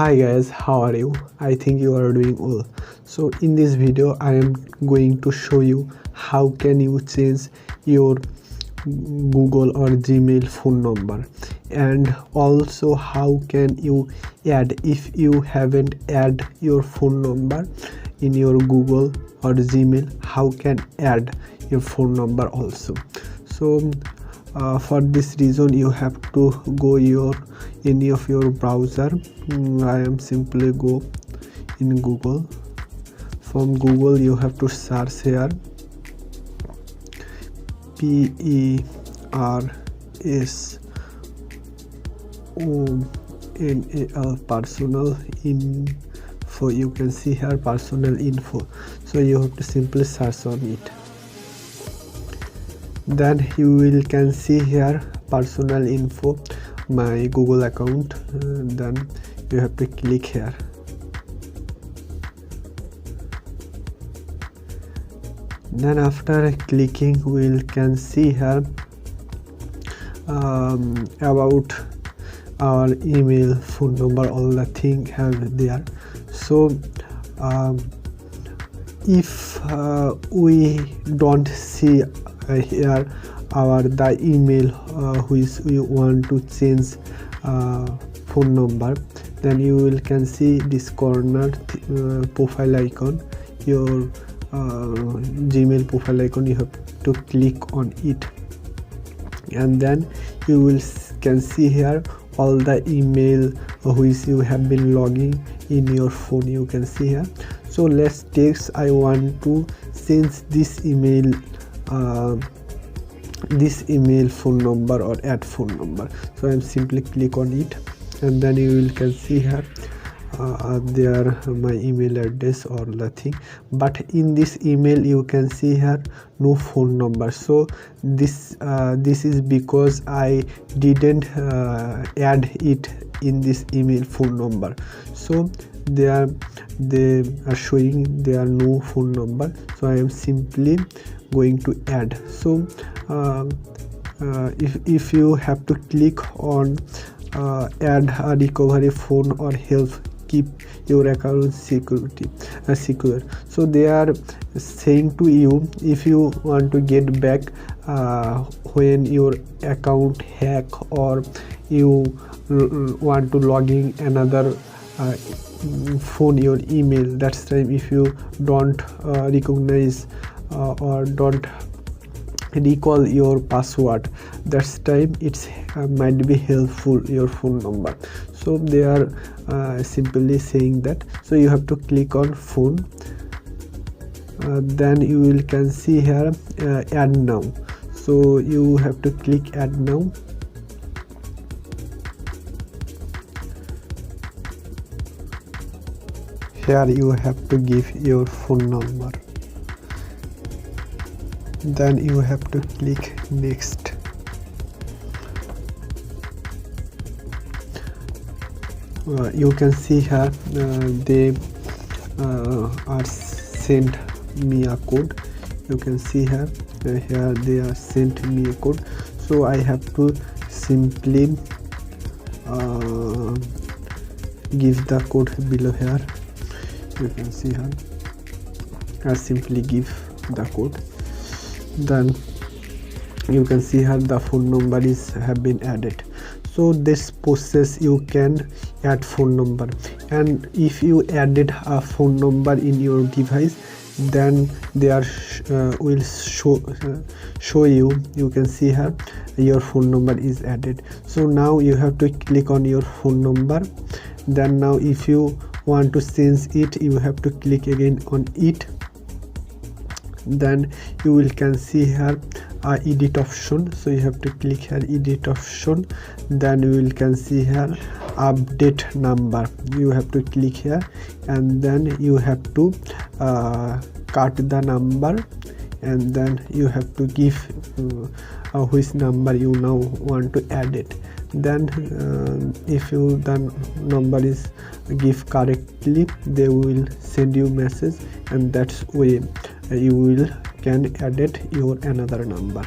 Hi guys, how are you? I think you are doing well. So in this video I am going to show you how can you change your Google or Gmail phone number, and also how can you add, if you haven't add your phone number in your Google or Gmail, how can add your phone number also. So for this reason you have to go any of your browser. I am simply go in Google. From Google you have to search here PERSONAL personal info. You can see here personal info, so you have to simply search on it. Then you can see here personal info, my Google account. Then you have to click here. Then after clicking we can see here about our email, phone number, all the thing have there. So if we don't see here the email which we want to change phone number, then you can see this corner profile icon, your Gmail profile icon. You have to click on it, and then you can see here all the email which you have been logging in your phone. You can see here. So let's take, I want to change this email phone number or add phone number. So I'm simply click on it, and then you can see here there my email address or the thing, but in this email you can see here no phone number. So this is because I didn't add it in this email phone number. So they are showing there are no phone number. So I am simply going to add. So if you have to click on add a recovery phone or help keep your account secure. So they are saying to you, if you want to get back when your account hack, or you want to log in another phone your email, that's time if you don't recognize or don't recall your password, that's time it's might be helpful your phone number. So they are simply saying that. So you have to click on phone, then you will can see here add now. So you have to click add now. Here you have to give your phone number, then you have to click next. You can see here they are sent me a code. You can see here they are sent me a code. So I have to simply give the code below here. You can see here I simply give the code. Then you can see here the phone number have been added. So this process you can add phone number, and if you added a phone number in your device, then they are will show you. You can see here your phone number is added. So now you have to click on your phone number. Then now if you want to change it, you have to click again on it. Then you will can see here edit option. So you have to click here edit option. Then you will can see here update number. You have to click here, and then you have to cut the number, and then you have to give which number you now want to add it. Then if you the number is give correctly, they will send you message, and that's way you will can edit your another number.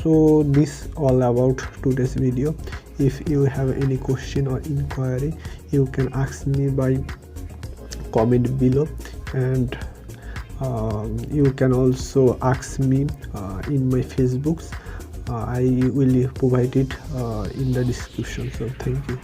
So this all about today's video. If you have any question or inquiry, you can ask me by comment below, and you can also ask me in my Facebooks. I will provide it in the description. So thank you.